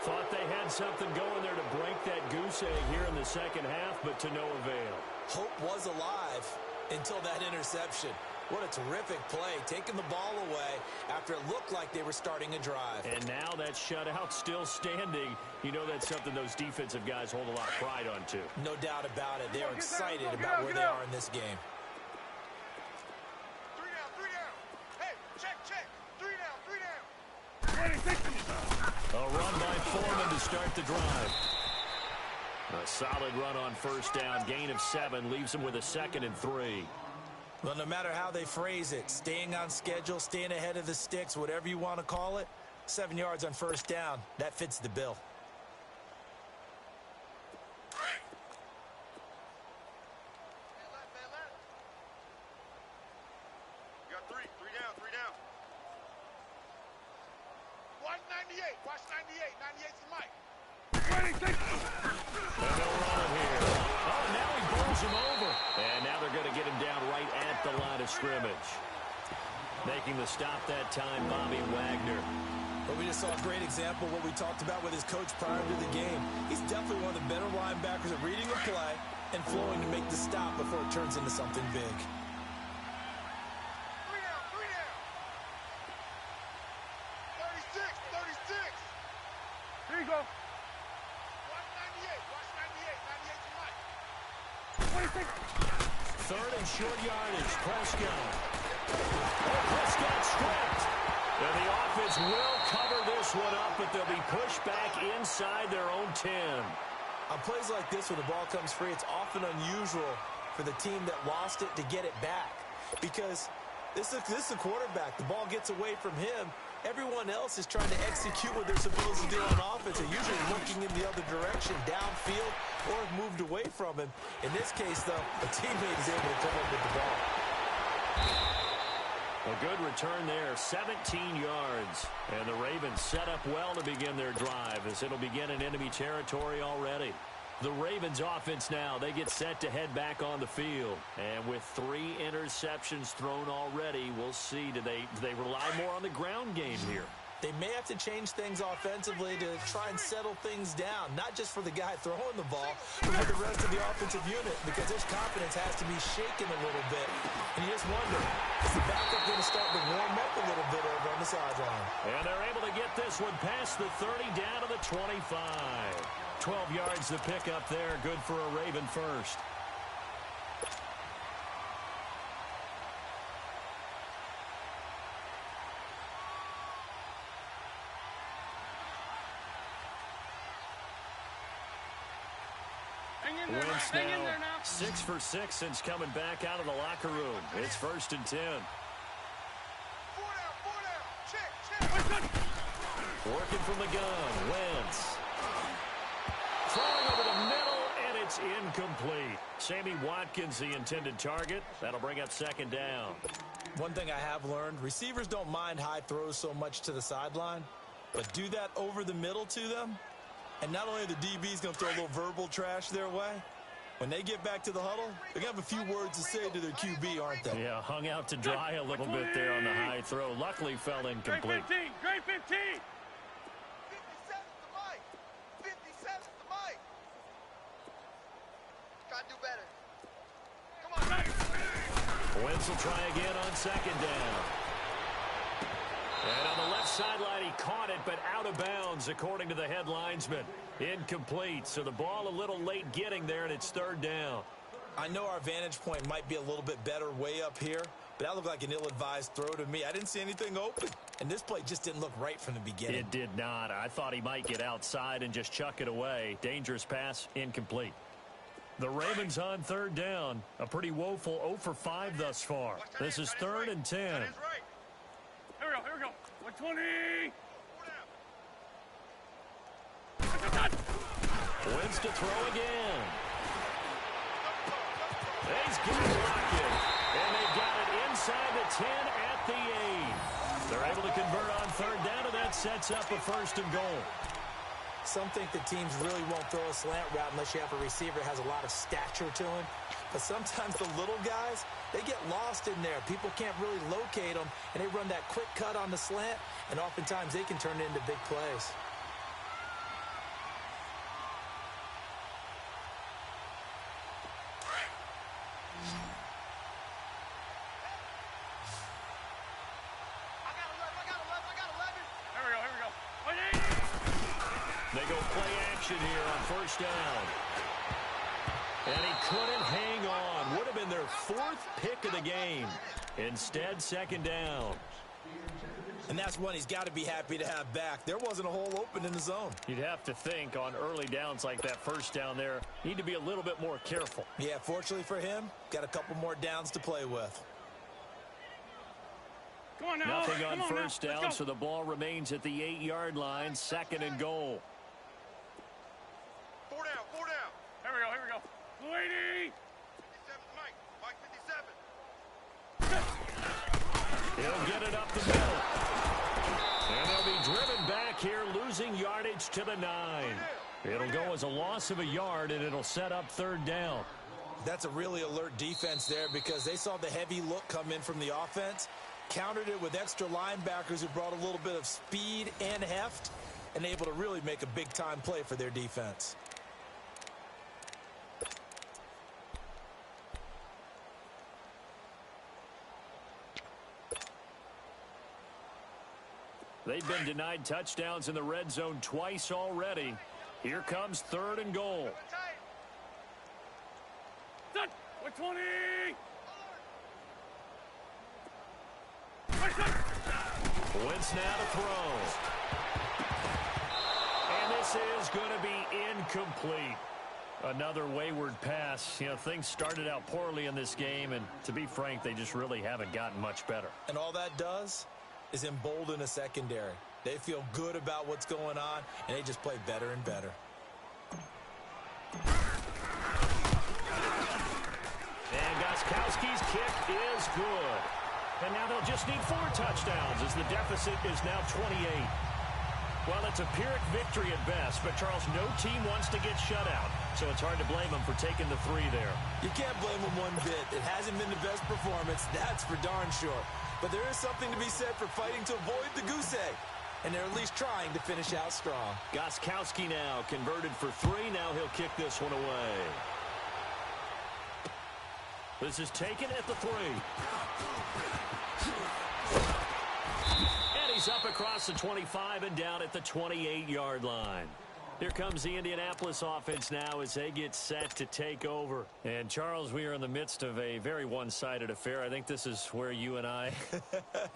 Thought they had something going there to break that goose egg here in the second half, but to no avail. Hope was alive until that interception. What a terrific play, taking the ball away after it looked like they were starting a drive. And now that shutout still standing. You know that's something those defensive guys hold a lot of pride on, too. No doubt about it. They are excited about where they are in this game. 3 down. Hey, check. 3 down. A run by Foreman to start the drive. A solid run on first down. Gain of 7 leaves him with a 2nd and 3. Well, no matter how they phrase it, staying on schedule, staying ahead of the sticks, whatever you want to call it, 7 yards on first down, that fits the bill. 98's the mic. And they'll run it here. Oh, now he bowls him over. And now they're going to get him down right at the line of scrimmage. Making the stop that time, Bobby Wagner. But we just saw a great example of what we talked about with his coach prior to the game. He's definitely one of the better linebackers at reading the play and flowing to make the stop before it turns into something big. 3 down, 3 down. 36. Here you go. Watch 98. Watch 98. 98's the mic. 26. Third and short yardage. Prescott. Oh, Prescott stripped. And the offense will cover this one up, but they'll be pushed back inside their own 10. On plays like this, when the ball comes free, it's often unusual for the team that lost it to get it back. Because this is a quarterback. The ball gets away from him. Everyone else is trying to execute what they're supposed to do on offense. They're usually looking in the other direction, downfield, or have moved away from him. In this case, though, a teammate is able to come up with the ball. A good return there, 17 yards. And the Ravens set up well to begin their drive as it'll begin in enemy territory already. The Ravens offense now, they get set to head back on the field. And with 3 interceptions thrown already, we'll see, do they rely more on the ground game here? They may have to change things offensively to try and settle things down, not just for the guy throwing the ball, but for the rest of the offensive unit, because his confidence has to be shaken a little bit. And you just wonder, is the backup going to start to warm up a little bit over on the sideline? And they're able to get this one past the 30 down to the 25. 12 yards to pick up there, good for a Raven first. Wentz now 6 for 6 since coming back out of the locker room. It's 1st and 10. 4 down. Check. Working from the gun, Wentz. Throwing over the middle, and it's incomplete. Sammy Watkins, the intended target. That'll bring up 2nd down. One thing I have learned, receivers don't mind high throws so much to the sideline, but do that over the middle to them. And not only are the DBs going to throw a little verbal trash their way, when they get back to the huddle, they're going to have a few words to say to their QB, aren't they? Yeah, hung out to dry a little bit there on the high throw. Luckily fell incomplete. Great 15. 57's the mic. 57's the mic. Try to do better. Come on. Wentz will try again on 2nd down. And on the left sideline, he caught it, but out of bounds, according to the head linesman. Incomplete, so the ball a little late getting there, and it's 3rd down. I know our vantage point might be a little bit better way up here, but that looked like an ill-advised throw to me. I didn't see anything open, and this play just didn't look right from the beginning. It did not. I thought he might get outside and just chuck it away. Dangerous pass, incomplete. The Ravens on 3rd down. A pretty woeful 0 for 5 thus far. This is 3rd and 10. Here we go. 120. Wins to throw again. He's got it rocking. And they've got it inside the 10 at the 8. They're able to convert on 3rd down, and that sets up a 1st and goal. Some think the teams really won't throw a slant route unless you have a receiver that has a lot of stature to him. But sometimes the little guys, they get lost in there. People can't really locate them, and they run that quick cut on the slant, and oftentimes they can turn it into big plays. They go play action here on 1st down. And he couldn't hang on. Would have been their 4th pick of the game. Instead, 2nd down. And that's one he's got to be happy to have back. There wasn't a hole open in the zone. You'd have to think on early downs like that 1st down there, need to be a little bit more careful. Yeah, fortunately for him, got a couple more downs to play with. Come on now. Nothing on Come on 1st now. down, so the ball remains at the 8-yard line, 2nd and goal. 4 down. Here we go. 280. 57's the mic. Mike 57. He'll get it up the middle. And they'll be driven back here, losing losing yardage to the 9. It'll go as a loss of a yard, and it'll set up 3rd down. That's a really alert defense there because they saw the heavy look come in from the offense, countered it with extra linebackers who brought a little bit of speed and heft, and able to really make a big-time play for their defense. They've been denied touchdowns in the red zone twice already. Here comes 3rd and goal. Done. 20. Wentz now to throw. And this is going to be incomplete. Another wayward pass. You know, things started out poorly in this game, and to be frank, they just really haven't gotten much better. And all that does is embolden a secondary. They feel good about what's going on, and they just play better and better. And Gostkowski's kick is good. And now they'll just need 4 touchdowns as the deficit is now 28. Well, it's a Pyrrhic victory at best, but Charles, no team wants to get shut out, so it's hard to blame them for taking the 3 there. You can't blame them one bit. It hasn't been the best performance, that's for darn sure. But there is something to be said for fighting to avoid the goose egg. And they're at least trying to finish out strong. Gostkowski now converted for 3. Now he'll kick this one away. This is taken at the 3. And he's up across the 25 and down at the 28-yard line. Here comes the Indianapolis offense now as they get set to take over. And, Charles, we are in the midst of a very one-sided affair. I think this is where you and I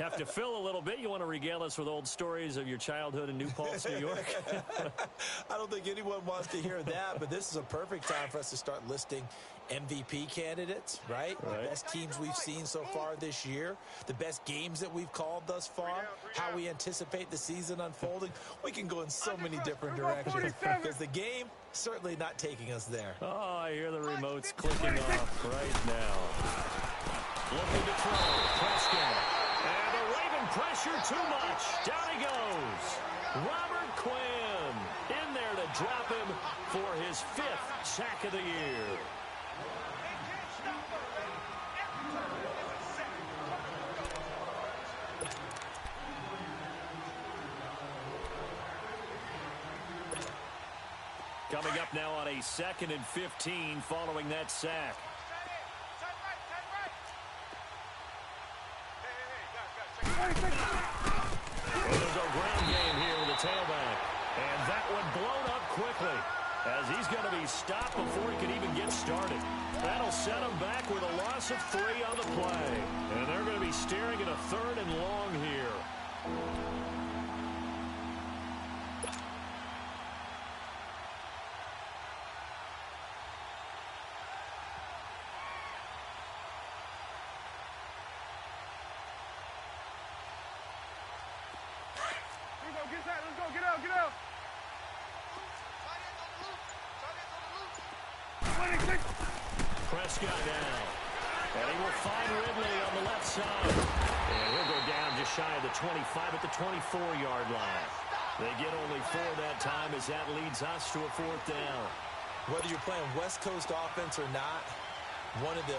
have to fill a little bit. You want to regale us with old stories of your childhood in New Paltz, New York? I don't think anyone wants to hear that, but this is a perfect time for us to start listing MVP candidates, right? The best teams we've seen so far this year, the best games that we've called thus far, how we anticipate the season unfolding. We can go in so many different directions because the game certainly not taking us there. Oh, I hear the remotes clicking off right now. Looking to throw, Prescott. And the Raven pressure too much. Down he goes. Robert Quinn in there to drop him for his 5th sack of the year. Coming up now on a 2nd and 15 following that sack. Well, there's a ground game here with the tailback. And that one blown up quickly as he's going to be stopped before he can even get started. That'll set him back with a loss of 3 on the play. And they're going to be staring at a 3rd and long here. Prescott down. And he will find Ridley on the left side. And he'll go down just shy of the 25 at the 24-yard line. They get only 4 that time as that leads us to a 4th down. Whether you're playing West Coast offense or not, one of the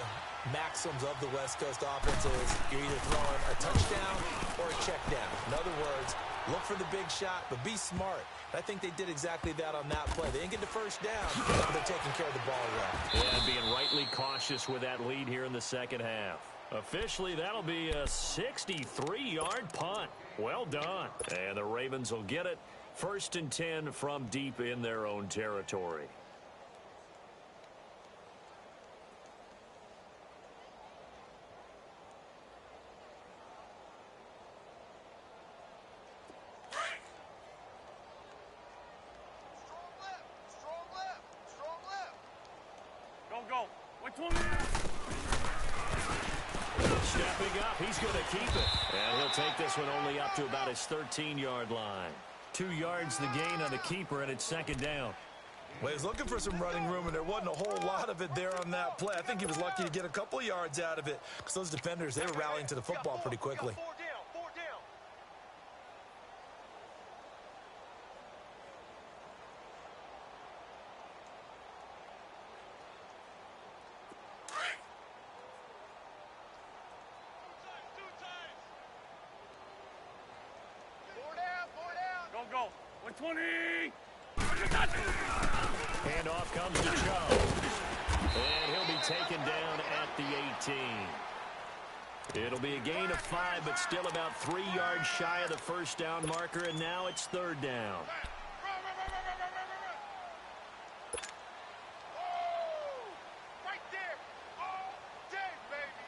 maxims of the West Coast offense is you're either throwing a touchdown or a check down. In other words, look for the big shot, but be smart. I think they did exactly that on that play. They didn't get the 1st down, but they're taking care of the ball well. And being rightly cautious with that lead here in the 2nd half. Officially, that'll be a 63-yard punt. Well done. And the Ravens will get it. 1st and 10 from deep in their own territory. Stepping up, he's going to keep it. And he'll take this one only up to about his 13-yard line. 2 yards the gain on the keeper, and it's 2nd down. Well, he was looking for some running room, and there wasn't a whole lot of it there on that play. I think he was lucky to get a couple yards out of it because those defenders, they were rallying to the football pretty quickly. 20. Handoff comes to Joe. And he'll be taken down at the 18. It'll be a gain of 5, but still about 3 yards shy of the first down marker, and now it's third down. Right there. All day, baby.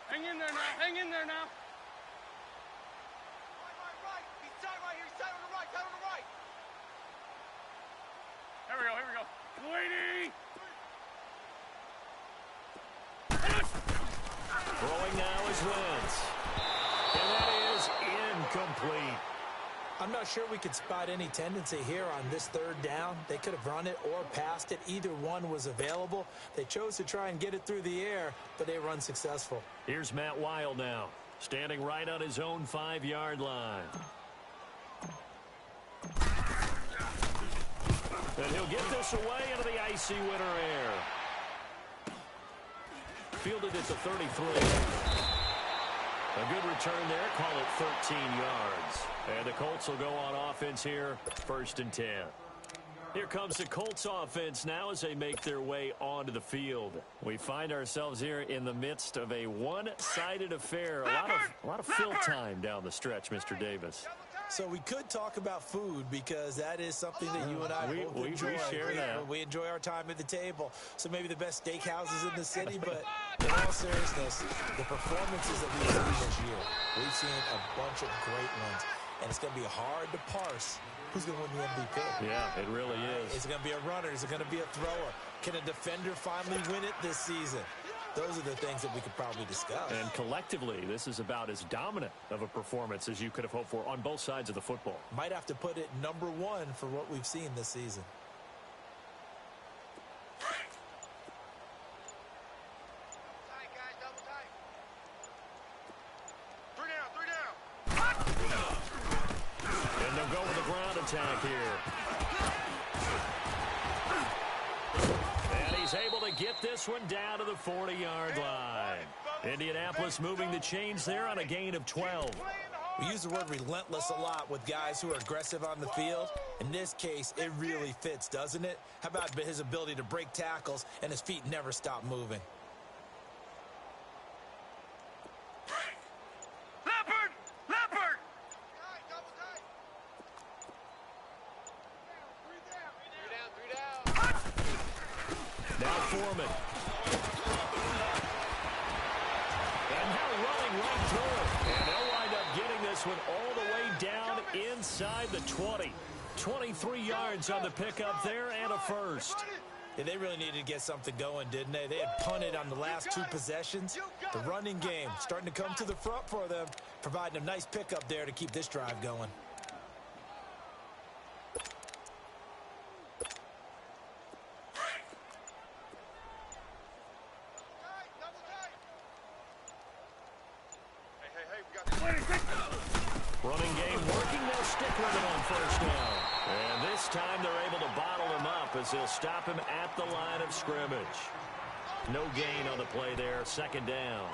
Hang in there now. Hang in there now. Right. He's tied right here. He's tied on the right. Tied on the right. Here we go. Here we go. 20. Throwing now is Wentz. And that is incomplete. I'm not sure we could spot any tendency here on this third down. They could have run it or passed it. Either one was available. They chose to try and get it through the air, but they were unsuccessful. Here's Matt Wild now, standing right on his own 5-yard line. And he'll get this away into the icy winter air. Fielded at the 33. A good return there. Call it 13 yards. And the Colts will go on offense here, 1st and 10. Here comes the Colts offense now as they make their way onto the field. We find ourselves here in the midst of a one-sided affair. A lot of fill time down the stretch, Mr. Davis. So we could talk about food because that is something that you and I both enjoy. We share that. We enjoy our time at the table. So maybe the best steakhouses in the city, but in all seriousness, the performances that we've seen this year, we've seen a bunch of great ones. And it's going to be hard to parse who's going to win the MVP. Yeah, it really is. Is it going to be a runner? Is it going to be a thrower? Can a defender finally win it this season? Those are the things that we could probably discuss. And collectively, this is about as dominant of a performance as you could have hoped for on both sides of the football. Might have to put it number 1 for what we've seen this season. Tight, guys. Double tight. 3 down. And they'll go with a ground attack here. And he's able to get this one down to the 40-yard line. Indianapolis moving the chains there on a gain of 12. We use the word relentless a lot with guys who are aggressive on the field. In this case, it really fits, doesn't it? How about his ability to break tackles and his feet never stop moving? Leopard! Now Foreman. And now running right through it. And they'll wind up getting this one all the way down inside the 20. 23 yards on the pickup there and a first. Yeah, they really needed to get something going, didn't they? They had punted on the last 2 possessions. The running game starting to come to the front for them, providing a nice pickup there to keep this drive going. Running game working. They'll stick with it on first down. And this time they're able to bottle him up as they'll stop him at the line of scrimmage. No gain on the play there. 2nd down.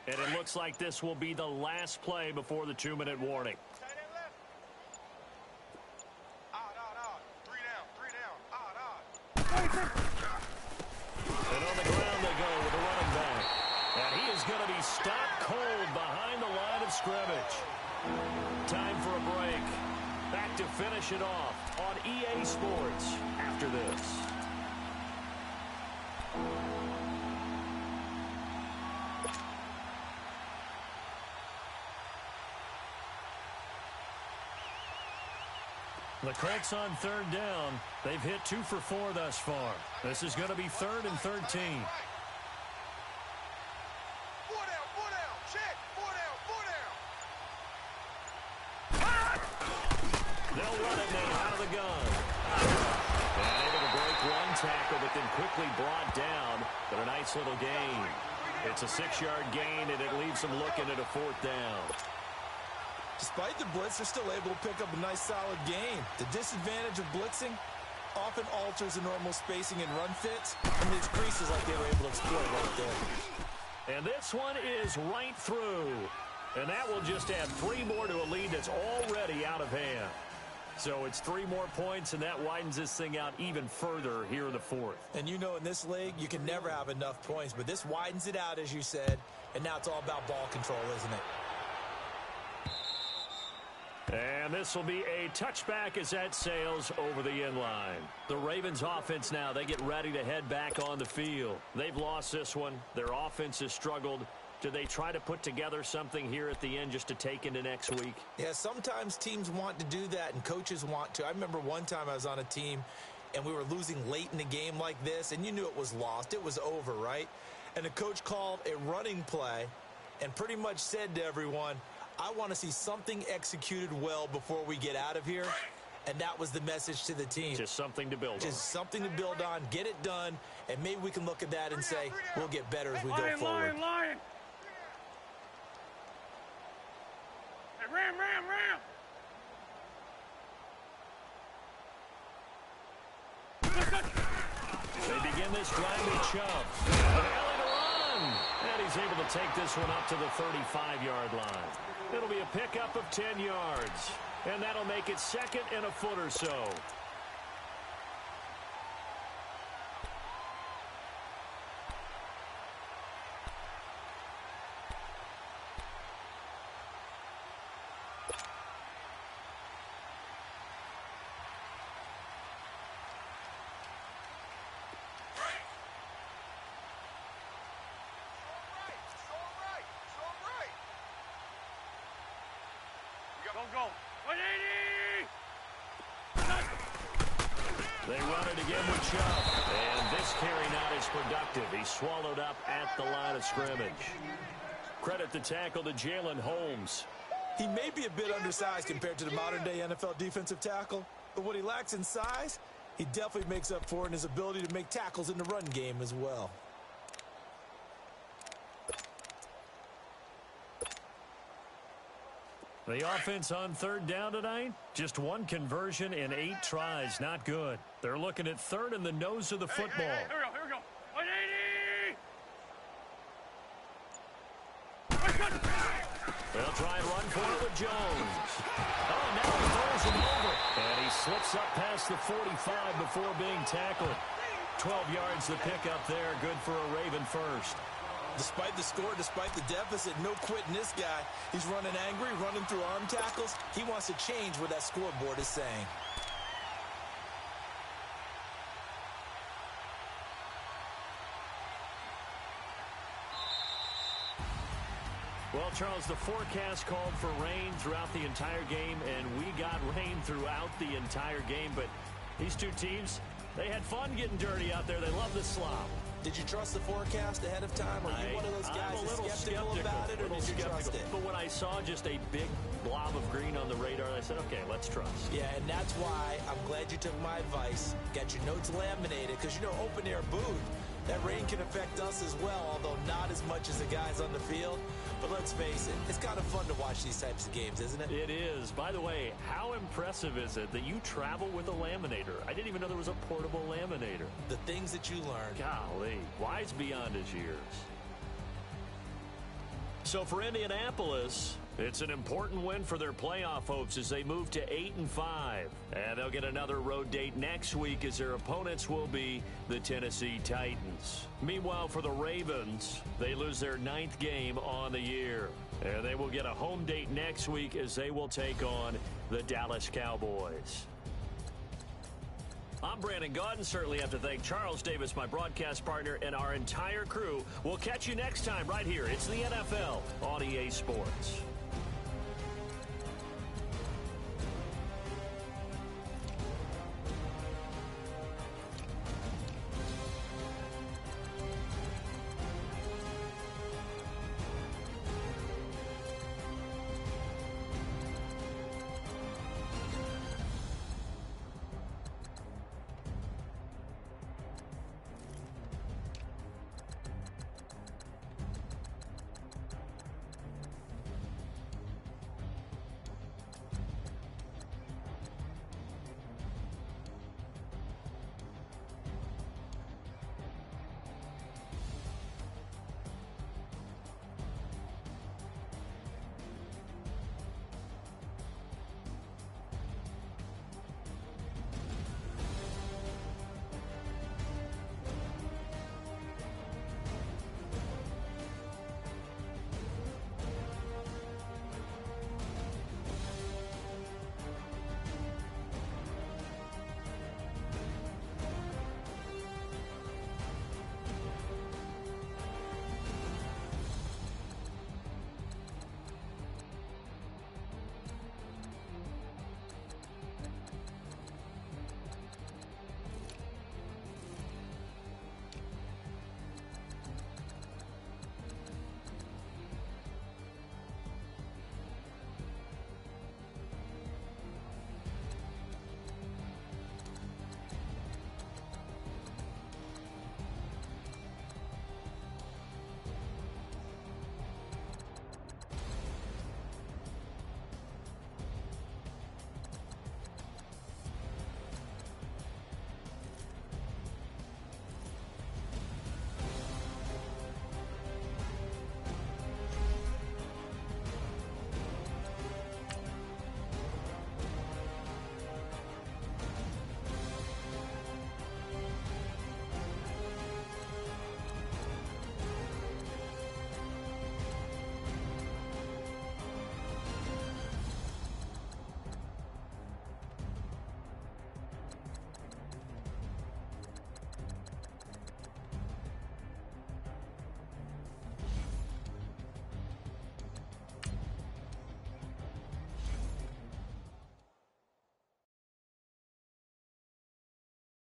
And it looks like this will be the last play before the 2-minute warning. And on the ground they go with the running back. And he is going to be stopped cold behind the line of scrimmage. Time for a break. Back to finish it off on EA Sports after this. The Colts on 3rd down. They've hit 2 for 4 thus far. This is going to be 3rd and 13. 4 down. Check. 4 down. They'll run it now out of the gun. And able to break one tackle, but then quickly brought down. But a nice little gain. It's a 6-yard gain, and it leaves them looking at a 4th down. Despite the blitz, they're still able to pick up a nice, solid gain. The disadvantage of blitzing often alters the normal spacing and run fits, and leaves creases like they were able to exploit right there. And this one is right through. And that will just add 3 more to a lead that's already out of hand. So it's 3 more points, and that widens this thing out even further here in the 4th. And you know in this league, you can never have enough points, but this widens it out, as you said, and now it's all about ball control, isn't it? And this will be a touchback as that sails over the end line. The Ravens offense now, they get ready to head back on the field. They've lost this one. Their offense has struggled. Do they try to put together something here at the end just to take into next week? Yeah, sometimes teams want to do that and coaches want to. I remember one time I was on a team and we were losing late in the game like this, and you knew it was lost. It was over, right? And the coach called a running play and pretty much said to everyone, I want to see something executed well before we get out of here. And that was the message to the team. Just something to build on. Just something to build on, get it done, and maybe we can look at that and say, we'll get better as we go forward. Lion. Hey, ram. They begin this drive with Chubb. Alley to run. And he's able to take this one up to the 35-yard line. It'll be a pickup of 10 yards. And that'll make it 2nd and a foot or so. Go. 180! They run it again with Chubb. And this carry not as productive. He's swallowed up at the line of scrimmage. Credit the tackle to Jalen Holmes. He may be a bit undersized compared to the modern-day NFL defensive tackle, but what he lacks in size, he definitely makes up for in his ability to make tackles in the run game as well. The offense on 3rd down tonight, just 1 conversion in 8 tries. Not good. They're looking at 3rd in the nose of the football. Hey, here we go. 180! They'll try and run for it with Jones. Oh, now he throws him over. And he slips up past the 45 before being tackled. 12 yards the pickup there. Good for a Raven first. Despite the score, despite the deficit, no quitting this guy. He's running angry, running through arm tackles. He wants to change what that scoreboard is saying. Well, Charles, the forecast called for rain throughout the entire game, and we got rain throughout the entire game. But these two teams, they had fun getting dirty out there. They love the slop. Did you trust the forecast ahead of time? Are you one of those guys I'm a little skeptical about it, or did you trust it? But when I saw just a big blob of green on the radar, I said, okay, let's trust. Yeah, and that's why I'm glad you took my advice. Got your notes laminated, because, you know, open-air booth, that rain can affect us as well, although not as much as the guys on the field. But let's face it, it's kind of fun to watch these types of games, isn't it? It is. By the way, how impressive is it that you travel with a laminator? I didn't even know there was a portable laminator. The things that you learn. Golly, wise beyond his years. So for Indianapolis, it's an important win for their playoff hopes as they move to 8-5. And they'll get another road date next week as their opponents will be the Tennessee Titans. Meanwhile, for the Ravens, they lose their 9th game on the year. And they will get a home date next week as they will take on the Dallas Cowboys. I'm Brandon Gaudin. Certainly have to thank Charles Davis, my broadcast partner, and our entire crew. We'll catch you next time right here. It's the NFL on EA Sports.